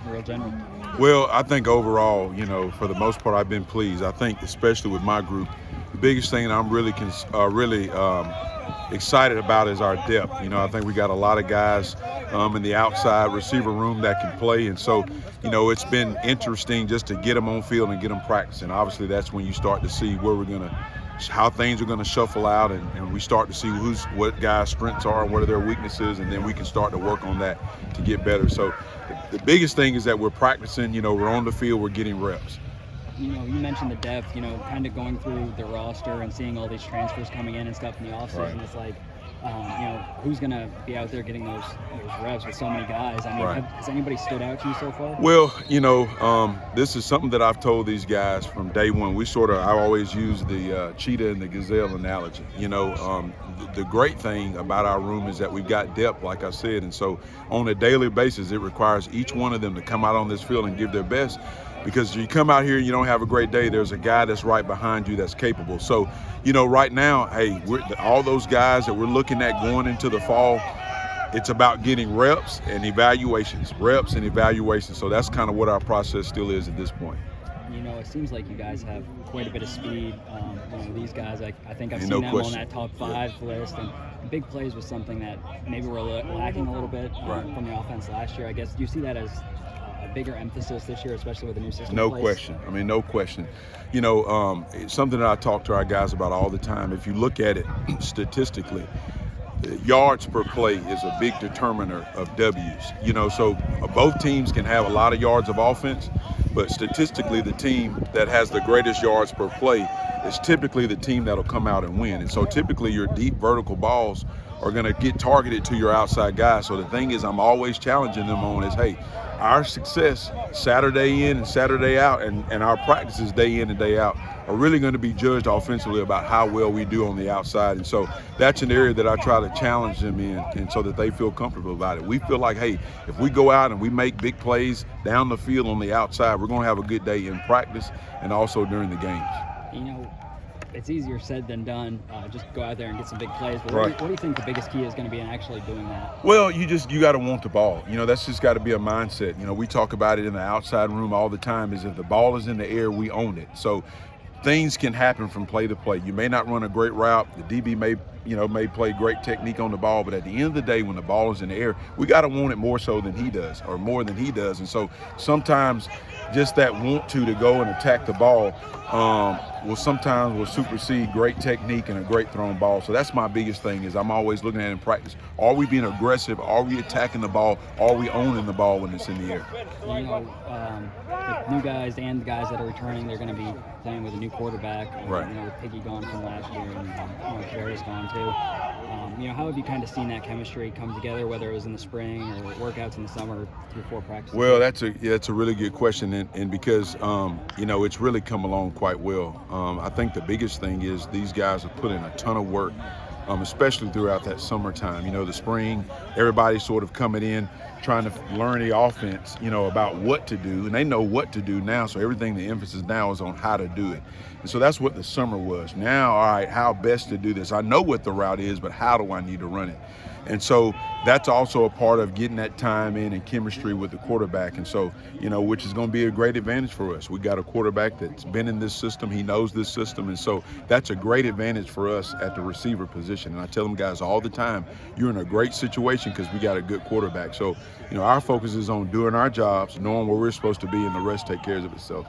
real general? Well, I think overall, for the most part, I've been pleased. I think, especially with my group, the biggest thing that I'm really excited about is our depth. I think we got a lot of guys in the outside receiver room that can play, and so, it's been interesting just to get them on field and get them practicing. Obviously, that's when you start to see how things are going to shuffle out, and we start to see what guys' strengths are and what are their weaknesses, and then we can start to work on that to get better. So the biggest thing is that we're practicing, we're on the field, we're getting reps. You mentioned the depth, kind of going through the roster and seeing all these transfers coming in and stuff in the offseason. Right. It's like, who's going to be out there getting those reps with so many guys? I mean, Right. Has anybody stood out to you so far? Well, this is something that I've told these guys from day one. I always use the cheetah and the gazelle analogy. The great thing about our room is that we've got depth, like I said, and so on a daily basis, it requires each one of them to come out on this field and give their best. Because you come out here and you don't have a great day, there's a guy that's right behind you that's capable. So, right now, hey, all those guys that we're looking at going into the fall, it's about getting reps and evaluations. So that's kind of what our process still is at this point. It seems like you guys have quite a bit of speed. These guys, I think I've seen No them question. on that top 5 list. And big plays was something that maybe we're lacking a little bit from the offense last year. I guess, do you see that as a bigger emphasis this year, especially with the new system? No question. No question. It's something that I talk to our guys about all the time. If you look at it statistically, yards per play is a big determiner of W's. So both teams can have a lot of yards of offense, but statistically, the team that has the greatest yards per play is typically the team that'll come out and win. And so typically your deep vertical balls are going to get targeted to your outside guys. So the thing is, I'm always challenging them on is, hey, our success Saturday in and Saturday out and our practices day in and day out are really going to be judged offensively about how well we do on the outside. And so that's an area that I try to challenge them in, and so that they feel comfortable about it. We feel like, hey, if we go out and we make big plays down the field on the outside, we're going to have a good day in practice and also during the games. It's easier said than done. Just go out there and get some big plays. But Right. what do you think the biggest key is going to be in actually doing that? Well, you got to want the ball. That's just got to be a mindset. We talk about it in the outside room all the time, is if the ball is in the air, we own it. So things can happen from play to play. You may not run a great route. The DB may play great technique on the ball, but at the end of the day, when the ball is in the air, we got to want it more so than he does, or more than he does. And so sometimes just that want to go and attack the ball will supersede great technique and a great thrown ball. So that's my biggest thing, is I'm always looking at it in practice. Are we being aggressive? Are we attacking the ball? Are we owning the ball when it's in the air? The new guys and the guys that are returning, they're going to be playing with a new quarterback. Right. With Piggy gone from last year and Carey's gone too. How have you kind of seen that chemistry come together, whether it was in the spring or workouts in the summer through 4 practices? Well, that's a really good question, and because it's really come along quite well. I think the biggest thing is these guys have put in a ton of work, especially throughout that summertime. The spring, everybody's sort of coming in, trying to learn the offense, about what to do, and they know what to do now. So everything, the emphasis now is on how to do it. And so that's what the summer was. Now, all right, how best to do this? I know what the route is, but how do I need to run it? And so that's also a part of getting that time in and chemistry with the quarterback. And so, which is going to be a great advantage for us. We got a quarterback that's been in this system. He knows this system. And so that's a great advantage for us at the receiver position. And I tell them guys all the time, you're in a great situation because we got a good quarterback. So, our focus is on doing our jobs, knowing where we're supposed to be, and the rest take care of itself.